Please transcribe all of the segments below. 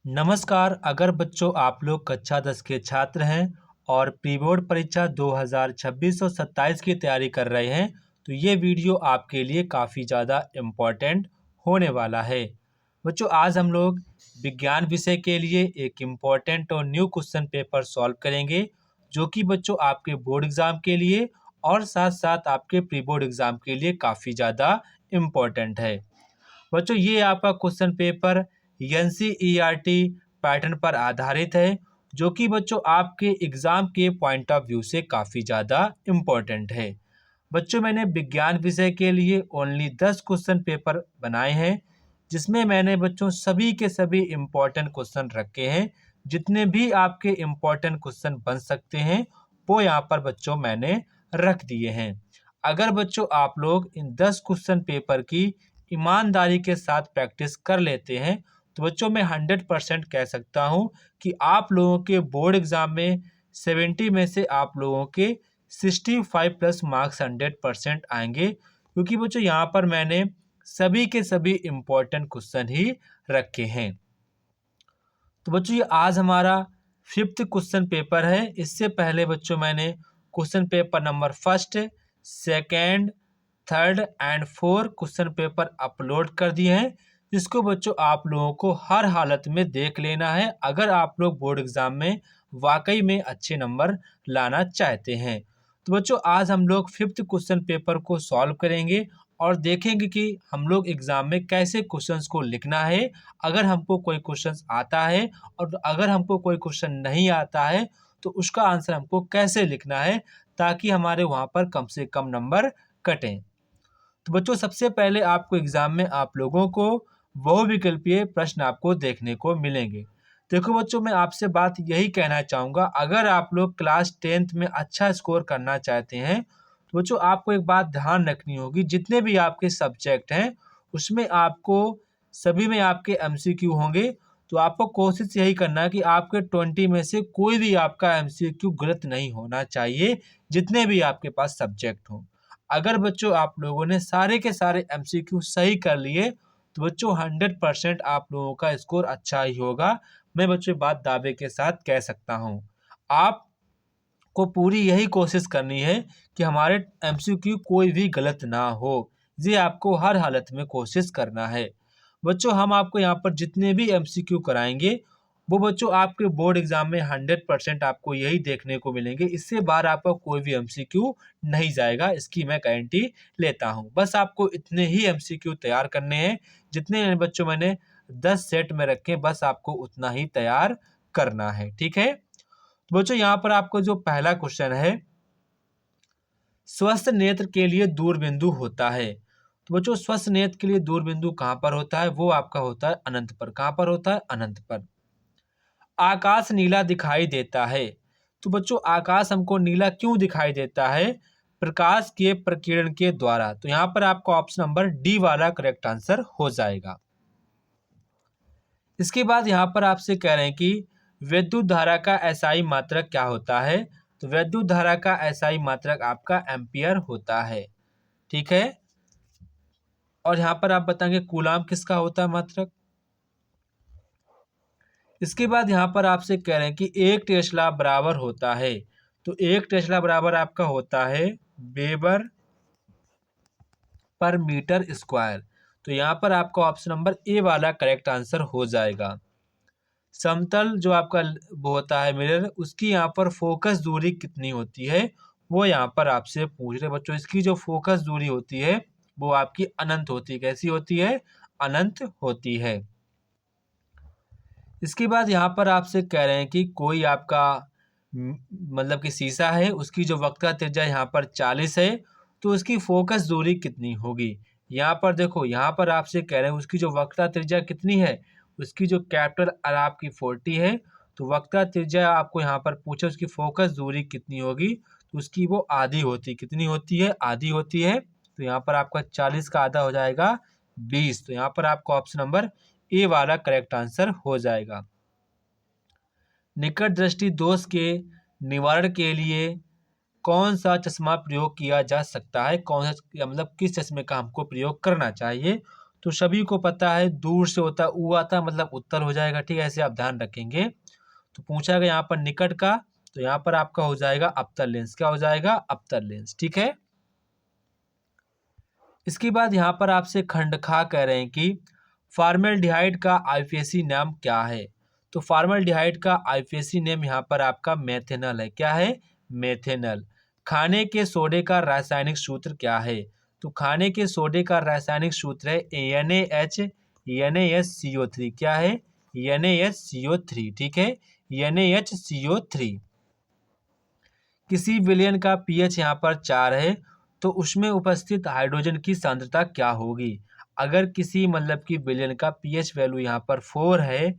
नमस्कार। अगर बच्चों आप लोग कक्षा 10 के छात्र हैं और प्री बोर्ड परीक्षा 2026 और 27 की तैयारी कर रहे हैं तो ये वीडियो आपके लिए काफ़ी ज़्यादा इम्पोर्टेंट होने वाला है। बच्चों आज हम लोग विज्ञान विषय के लिए एक इम्पोर्टेंट और न्यू क्वेश्चन पेपर सॉल्व करेंगे जो कि बच्चों आपके बोर्ड एग्ज़ाम के लिए और साथ साथ आपके प्री बोर्ड एग्ज़ाम के लिए काफ़ी ज़्यादा इम्पोर्टेंट है। बच्चों ये आपका क्वेश्चन पेपर एनसीईआरटी पैटर्न पर आधारित है जो कि बच्चों आपके एग्ज़ाम के पॉइंट ऑफ व्यू से काफ़ी ज़्यादा इम्पोर्टेंट है। बच्चों मैंने विज्ञान विषय के लिए ओनली 10 क्वेश्चन पेपर बनाए हैं जिसमें मैंने बच्चों सभी के सभी इम्पोर्टेंट क्वेश्चन रखे हैं। जितने भी आपके इम्पोर्टेंट क्वेश्चन बन सकते हैं वो यहाँ पर बच्चों मैंने रख दिए हैं। अगर बच्चों आप लोग इन 10 क्वेश्चन पेपर की ईमानदारी के साथ प्रैक्टिस कर लेते हैं तो बच्चों मैं 100% कह सकता हूं कि आप लोगों के बोर्ड एग्जाम में 70 में से आप लोगों के 65 प्लस मार्क्स 100% आएंगे, क्योंकि बच्चों यहाँ पर मैंने सभी के सभी इम्पोर्टेंट क्वेश्चन ही रखे हैं। तो बच्चों ये आज हमारा 5th क्वेश्चन पेपर है। इससे पहले बच्चों मैंने question paper number 1st, 2nd, 3rd and 4 question paper upload कर दिए हैं, जिसको बच्चों आप लोगों को हर हालत में देख लेना है अगर आप लोग बोर्ड एग्जाम में वाकई में अच्छे नंबर लाना चाहते हैं। तो बच्चों आज हम लोग 5th क्वेश्चन पेपर को सॉल्व करेंगे और देखेंगे कि हम लोग एग्जाम में कैसे क्वेश्चंस को लिखना है। अगर हमको कोई क्वेश्चंस आता है और अगर हमको कोई क्वेश्चन नहीं आता है तो उसका आंसर हमको कैसे लिखना है ताकि हमारे वहाँ पर कम से कम नंबर कटें। तो बच्चों सबसे पहले आपको एग्जाम में आप लोगों को बहुविकल्पीय प्रश्न आपको देखने को मिलेंगे। देखो बच्चों मैं आपसे बात यही कहना चाहूँगा, अगर आप लोग क्लास 10th में अच्छा स्कोर करना चाहते हैं तो बच्चों आपको एक बात ध्यान रखनी होगी, जितने भी आपके सब्जेक्ट हैं उसमें आपको सभी में आपके एमसीक्यू होंगे। तो आपको कोशिश यही करना है कि आपके 20 में से कोई भी आपका एमसीक्यू गलत नहीं होना चाहिए, जितने भी आपके पास सब्जेक्ट हों। अगर बच्चों आप लोगों ने सारे के सारे एमसीक्यू सही कर लिए तो बच्चों 100% आप लोगों का स्कोर अच्छा ही होगा। मैं बच्चों बात दावे के साथ कह सकता हूँ। आप को पूरी यही कोशिश करनी है कि हमारे एमसीक्यू कोई भी गलत ना हो। ये आपको हर हालत में कोशिश करना है। बच्चों हम आपको यहाँ पर जितने भी एमसीक्यू कराएंगे वो बच्चों आपके बोर्ड एग्जाम में 100% आपको यही देखने को मिलेंगे। इससे बाहर आपका कोई भी एमसीक्यू नहीं जाएगा, इसकी मैं गारंटी लेता हूँ। बस आपको इतने ही एमसीक्यू तैयार करने हैं जितने बच्चों मैंने 10 सेट में रखे, बस आपको उतना ही तैयार करना है। ठीक है, तो बच्चों यहाँ पर आपको जो पहला क्वेश्चन है, स्वस्थ नेत्र के लिए दूर बिंदु होता है। तो बच्चों स्वस्थ नेत्र के लिए दूर बिंदु कहाँ पर होता है? वो आपका होता है अनंत पर। कहाँ पर होता है? अनंत पर। आकाश नीला दिखाई देता है। तो बच्चों आकाश हमको नीला क्यों दिखाई देता है? प्रकाश के प्रकीर्णन के द्वारा। तो यहाँ पर आपका ऑप्शन नंबर डी वाला करेक्ट आंसर हो जाएगा। इसके बाद यहाँ पर आपसे कह रहे हैं कि विद्युत धारा का एसआई मात्रक क्या होता है? तो विद्युत धारा का एसआई मात्रक आपका एम्पियर होता है। ठीक है, और यहाँ पर आप बताएंगे कूलाम किसका होता है मात्रक। इसके बाद यहाँ पर आपसे कह रहे हैं कि 1 टेस्ला बराबर होता है। तो 1 टेस्ला बराबर आपका होता है वेबर पर मीटर स्क्वायर। तो यहाँ पर आपका ऑप्शन नंबर ए वाला करेक्ट आंसर हो जाएगा। समतल जो आपका वो होता है मिरर, उसकी यहाँ पर फोकस दूरी कितनी होती है वो यहाँ पर आपसे पूछ रहे बच्चों। इसकी जो फोकस दूरी होती है वो आपकी अनंत होती है। कैसी होती है? अनंत होती है। इसके बाद यहाँ पर आपसे कह रहे हैं कि कोई आपका मतलब कि शीशा है, उसकी जो वक्रता त्रिज्या यहाँ पर 40 है तो उसकी फोकस दूरी कितनी होगी? यहाँ पर देखो, यहाँ पर आपसे कह रहे हैं उसकी जो वक्रता त्रिज्या कितनी है, उसकी जो कैपिटल आर आपकी 40 है तो वक्रता त्रिज्या आपको यहाँ पर पूछे उसकी फोकस दूरी कितनी होगी, तो उसकी वो आधी होती। कितनी होती है? आधी होती है। तो यहाँ पर आपका 40 का आधा हो जाएगा 20। तो यहाँ पर आपका ऑप्शन नंबर ए वाला करेक्ट आंसर हो जाएगा। निकट दृष्टि दोष के निवारण के लिए कौन सा चश्मा प्रयोग किया जा सकता है? कौन सा मतलब किस चश्मे का हमको प्रयोग करना चाहिए? तो सभी को पता है दूर से होता ऊ आता मतलब उत्तर हो जाएगा, ठीक है, ऐसे आप ध्यान रखेंगे। तो पूछा गया यहाँ पर निकट का, तो यहाँ पर आपका हो जाएगा अवतल लेंस। क्या हो जाएगा? अवतल लेंस, ठीक है। इसके बाद यहाँ पर आपसे खंड खा कह रहे हैं कि फॉर्मेल्डिहाइड का आईपीएसी नाम क्या है? तो फॉर्मेल्डिहाइड का आईपीएसी नेम यहाँ पर आपका मेथेनल है। क्या है? मेथेनल। खाने के सोडे का रासायनिक सूत्र क्या है? तो खाने के सोडे का रासायनिक सूत्र है NaHCO3। क्या है? NaHCO3, ठीक है, NaHCO3। किसी विलयन का पीएच यहाँ पर 4 है, तो उसमें उपस्थित हाइड्रोजन की सांद्रता क्या होगी? अगर किसी मतलब कि विलयन का पीएच वैल्यू यहाँ पर 4 है,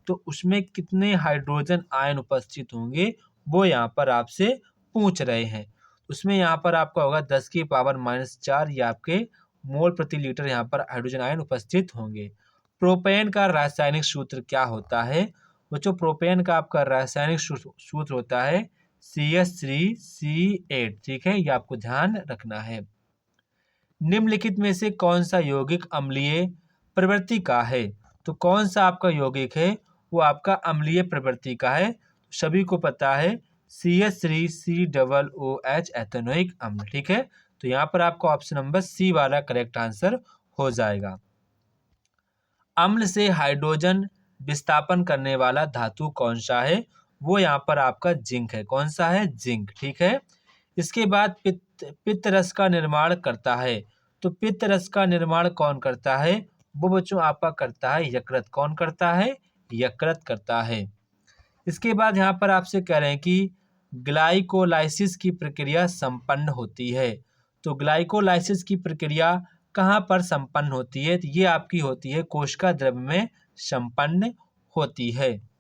तो उसमें कितने हाइड्रोजन आयन उपस्थित होंगे, वो यहाँ पर आपसे पूछ रहे हैं। उसमें यहाँ पर आपका होगा 10 की पावर -4 ये आपके मोल प्रति लीटर यहाँ पर हाइड्रोजन आयन उपस्थित होंगे। प्रोपेन का रासायनिक सूत्र क्या होता है? बच्चों, प्रोपेन का आपका रासायनिक सूत्र होता है CH3CH8, ठीक है, ये आपको ध्यान रखना है। निम्नलिखित में से कौन सा यौगिक अम्लीय प्रवृत्ति का है? तो कौन सा आपका यौगिक है वो आपका अम्लीय प्रवृत्ति का है? सभी को पता है CH3COOH एथेनोइक अम्ल, ठीक है। तो यहाँ पर आपका ऑप्शन नंबर सी वाला करेक्ट आंसर हो जाएगा। अम्ल से हाइड्रोजन विस्थापन करने वाला धातु कौन सा है? वो यहाँ पर आपका जिंक है। कौन सा है? जिंक, ठीक है। इसके बाद पित्त रस का निर्माण करता है। तो पित्त रस का निर्माण कौन करता है? वो बच्चों आपका करता है यकृत। कौन करता है? यकृत करता है। इसके बाद यहाँ पर आपसे कह रहे हैं कि ग्लाइकोलाइसिस की प्रक्रिया संपन्न होती है। तो ग्लाइकोलाइसिस की प्रक्रिया कहाँ पर संपन्न होती है? तो ये आपकी होती है कोशिका द्रव्य में संपन्न होती है।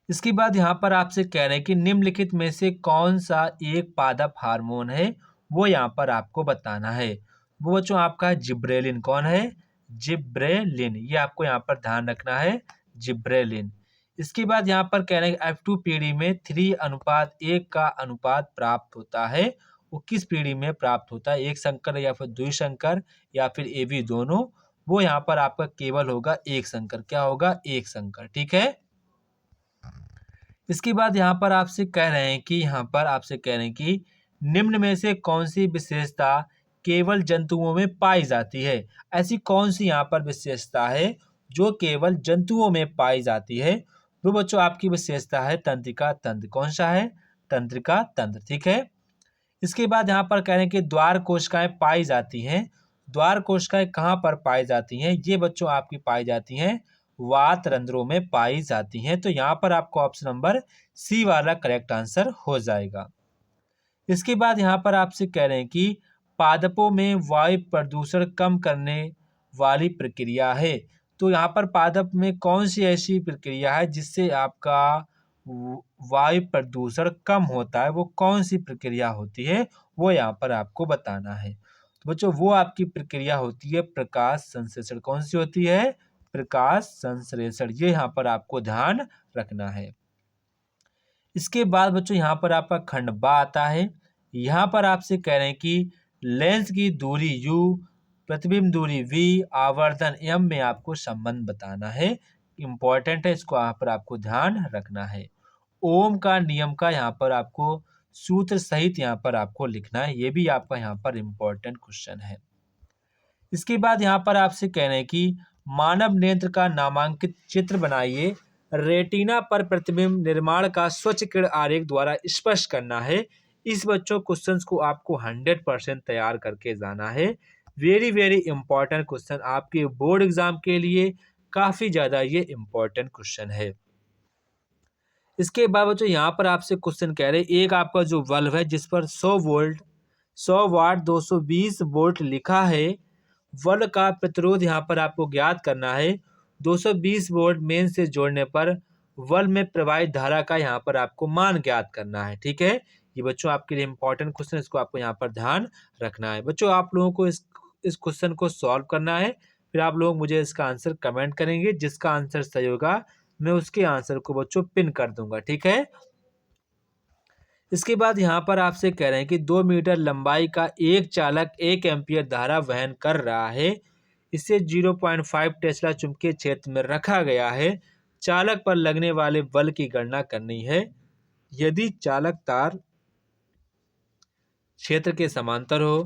इसके बाद यहाँ पर आपसे कह रहे हैं कि निम्नलिखित में से कौन सा एक पादप हार्मोन है, वो यहाँ पर आपको बताना है। वो बच्चों आपका है जिब्रेलिन। कौन है? जिब्रेलिन, ये आपको यहाँ पर ध्यान रखना है, जिब्रेलिन। इसके बाद यहाँ पर कह रहे हैं F2 पीढ़ी में 3:1 का अनुपात प्राप्त होता है। वो किस पीढ़ी में प्राप्त होता है? एक संकर या फिर द्विसंकर या फिर AB दोनों? वो यहाँ पर आपका केवल होगा एक संकर। क्या होगा? एक संकर, ठीक है। इसके बाद यहाँ पर आपसे कह रहे हैं कि निम्न में से कौन सी विशेषता केवल जंतुओं में पाई जाती है? ऐसी कौन सी यहाँ पर विशेषता है जो केवल जंतुओं में पाई जाती है? वो बच्चों आपकी विशेषता है तंत्रिका तंत्र। कौन सा है? तंत्रिका तंत्र, ठीक है। इसके बाद यहाँ पर कह रहे हैं कि द्वार कोशिकाएं पाई जाती हैं। द्वार कोशिकाएं कहाँ पर पाई जाती हैं? ये बच्चों आपकी पाई जाती हैं वात रंध्रों में पाई जाती हैं। तो यहाँ पर आपको ऑप्शन नंबर सी वाला करेक्ट आंसर हो जाएगा। इसके बाद यहाँ पर आपसे कह रहे हैं कि पादपों में वायु प्रदूषण कम करने वाली प्रक्रिया है। तो यहाँ पर पादप में कौन सी ऐसी प्रक्रिया है जिससे आपका वायु प्रदूषण कम होता है? वो कौन सी प्रक्रिया होती है वो यहाँ पर आपको बताना है। तो बच्चों वो आपकी प्रक्रिया होती है प्रकाश संश्लेषण। कौन सी होती है? प्रकाश संश्लेषण। ये यहाँ पर आपको ध्यान रखना है। इसके बाद बच्चों यहाँ पर आपका खंड बा आता है। यहाँ पर आपसे कह रहे हैं कि लेंस की दूरी u, प्रतिबिंब दूरी v, आवर्धन m में आपको संबंध बताना है। इंपॉर्टेंट है, इसको यहाँ पर आपको ध्यान रखना है। ओम का नियम का यहाँ पर आपको सूत्र सहित यहाँ पर आपको लिखना है। ये भी आपका यहाँ पर इंपॉर्टेंट क्वेश्चन है। इसके बाद यहाँ पर आपसे कह रहे हैं कि मानव नेत्र का नामांकित चित्र बनाइए। रेटिना पर प्रतिबिंब निर्माण का स्वच्छ किरण आरेख द्वारा स्पष्ट करना है। इस बच्चों क्वेश्चंस को आपको 100% तैयार करके जाना है। वेरी वेरी इंपॉर्टेंट क्वेश्चन आपके बोर्ड एग्जाम के लिए काफी ज्यादा ये इंपॉर्टेंट क्वेश्चन है। इसके बाद बच्चों यहाँ पर आपसे क्वेश्चन कह रहे हैं, एक आपका जो बल्ब है जिस पर 100 वोल्ट 100 वाट 220 वोल्ट लिखा है, बल्ब का प्रतिरोध यहाँ पर आपको ज्ञात करना है। 220 वोल्ट मेन से जोड़ने पर बल्ब में प्रवाहित धारा का यहाँ पर आपको मान ज्ञात करना है, ठीक है। ये बच्चों आपके लिए इंपॉर्टेंट क्वेश्चन, इसको आपको यहाँ पर ध्यान रखना है। बच्चों आप लोगों को इस क्वेश्चन को सॉल्व करना है, फिर आप लोग मुझे इसका आंसर कमेंट करेंगे। जिसका आंसर सही होगा मैं उसके आंसर को बच्चों पिन कर दूंगा, ठीक है। इसके बाद यहाँ पर आपसे कह रहे हैं कि 2 मीटर लंबाई का एक चालक 1 एम्पियर धारा वहन कर रहा है। इसे 0.5 टेस्ला चुंबकीय क्षेत्र में रखा गया है। चालक पर लगने वाले बल की गणना करनी है। यदि चालक तार क्षेत्र के समांतर हो,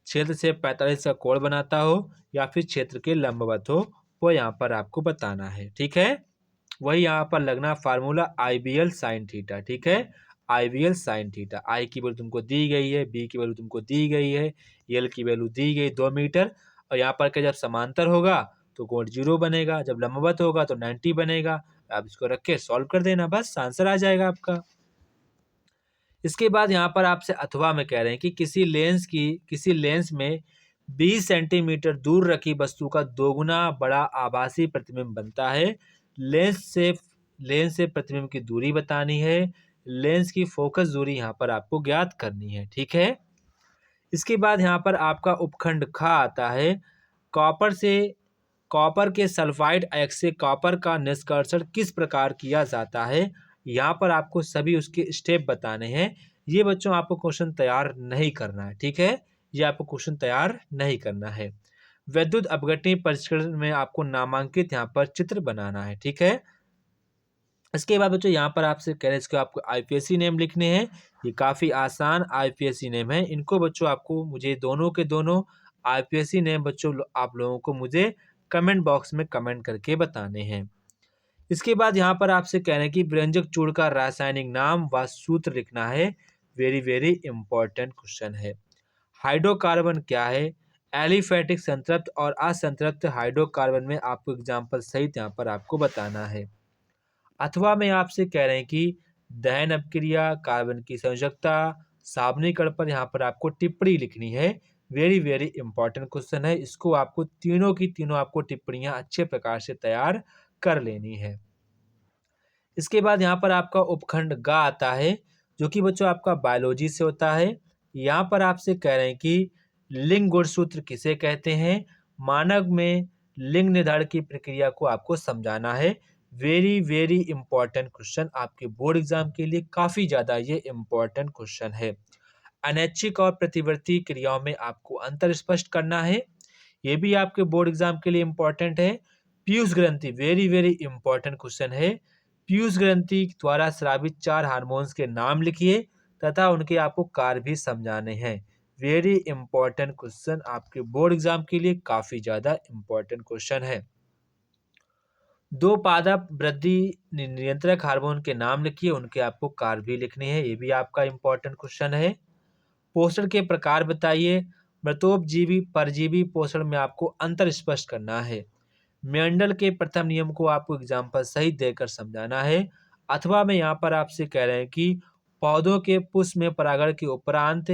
क्षेत्र से 45 का कोण बनाता हो या फिर क्षेत्र के लंबवत हो, वो यहाँ पर आपको बताना है। ठीक है, वही यहाँ पर लगना फार्मूला IBL साइन थीटा। ठीक है, IBL साइन थीटा। आई की वैल्यू तुमको दी गई है, बी की वैल्यू तुमको दी गई है, एल की वैल्यू दी गई 2 मीटर। और यहाँ पर के जब समांतर होगा तो कोण 0 बनेगा, जब लंबवत होगा तो 90 बनेगा। आप इसको रख के सॉल्व कर देना, बस आंसर आ जाएगा आपका। इसके बाद यहाँ पर आपसे अथवा में कह रहे हैं कि किसी लेंस में 20 सेंटीमीटर दूर रखी वस्तु का दोगुना बड़ा आभासी प्रतिबिंब बनता है। लेंस से प्रतिबिंब की दूरी बतानी है। लेंस की फोकस दूरी यहाँ पर आपको ज्ञात करनी है। ठीक है, इसके बाद यहाँ पर आपका उपखंड ख आता है। कॉपर के सल्फाइड अयस्क से कॉपर का निष्कर्षण किस प्रकार किया जाता है। यहाँ पर आपको सभी उसके स्टेप बताने हैं। ये बच्चों आपको क्वेश्चन तैयार नहीं करना है। ठीक है, ये आपको क्वेश्चन तैयार नहीं करना है। विद्युत अपघटनी परीक्षण में आपको नामांकित यहाँ पर चित्र बनाना है। ठीक है, इसके बाद बच्चों यहाँ पर आपसे कह रहे हैं इसको आपको IPSC नेम लिखने हैं। ये काफ़ी आसान IPSC नेम है। इनको बच्चों आपको मुझे दोनों के दोनों IPSC नेम बच्चों आप लोगों को मुझे कमेंट बॉक्स में कमेंट करके बताने हैं। इसके बाद यहाँ पर आपसे कह रहे हैं कि व्यंजक चूर्ण का रासायनिक नाम व सूत्र लिखना है। वेरी वेरी इंपॉर्टेंट क्वेश्चन है। हाइड्रोकार्बन क्या है? एलिफेटिक संतृप्त और असंतृप्त हाइड्रोकार्बन में आपको एग्जाम्पल सहित यहाँ पर आपको बताना है। अथवा में आपसे कह रहे हैं कि दहन अपक्रिया, कार्बन की संयोजकता, सावनीकरण पर यहाँ पर आपको टिप्पणी लिखनी है। वेरी वेरी इंपॉर्टेंट क्वेश्चन है। इसको आपको तीनों की तीनों आपको टिप्पणियां अच्छे प्रकार से तैयार कर लेनी है। इसके बाद यहाँ पर आपका उपखंड ग आता है, जो कि बच्चों आपका बायोलॉजी से होता है। यहाँ पर आपसे कह रहे हैं कि लिंग गुणसूत्र किसे कहते हैं। मानव में लिंग निर्धारण की प्रक्रिया को आपको समझाना है। वेरी वेरी इंपॉर्टेंट क्वेश्चन, आपके बोर्ड एग्जाम के लिए काफी ज्यादा ये इंपॉर्टेंट क्वेश्चन है। अनैच्छिक और प्रतिवर्ती क्रियाओं में आपको अंतर स्पष्ट करना है। ये भी आपके बोर्ड एग्जाम के लिए इंपॉर्टेंट है। पीयूष ग्रंथि, वेरी वेरी इंपॉर्टेंट क्वेश्चन है। पीयूष ग्रंथि द्वारा स्रावित 4 हार्मोन्स के नाम लिखिए तथा उनके आपको कार्य भी समझाने हैं। वेरी इंपॉर्टेंट क्वेश्चन, आपके बोर्ड एग्जाम के लिए काफी ज्यादा इंपॉर्टेंट क्वेश्चन है। 2 पादप वृद्धि नियंत्रक हार्मोन के नाम लिखिए, उनके आपको कार्य भी लिखने हैं। ये भी आपका इंपॉर्टेंट क्वेश्चन है। पोषण के प्रकार बताइए। मृतोपजीवी परजीवी पोषण में आपको अंतर स्पष्ट करना है। मेंडल के प्रथम नियम को आपको एग्जाम्पल सहित देकर समझाना है। अथवा में यहाँ पर आपसे कह रहे हैं कि पौधों के पुष्प में परागण के उपरांत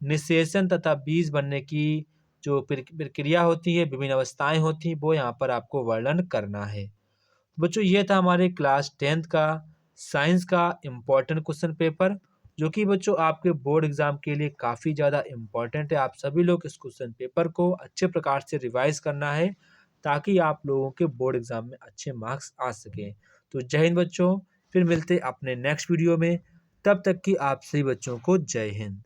निषेचन तथा बीज बनने की जो प्रक्रिया होती है, विभिन्न अवस्थाएं होती हैं, वो यहाँ पर आपको वर्णन करना है। बच्चों ये था हमारे क्लास 10th का साइंस का इम्पोर्टेंट क्वेश्चन पेपर, जो कि बच्चों आपके बोर्ड एग्जाम के लिए काफ़ी ज़्यादा इम्पोर्टेंट है। आप सभी लोग इस क्वेश्चन पेपर को अच्छे प्रकार से रिवाइज करना है ताकि आप लोगों के बोर्ड एग्जाम में अच्छे मार्क्स आ सकें। तो जय हिंद बच्चों, फिर मिलते अपने नेक्स्ट वीडियो में। तब तक की आप सभी बच्चों को जय हिंद।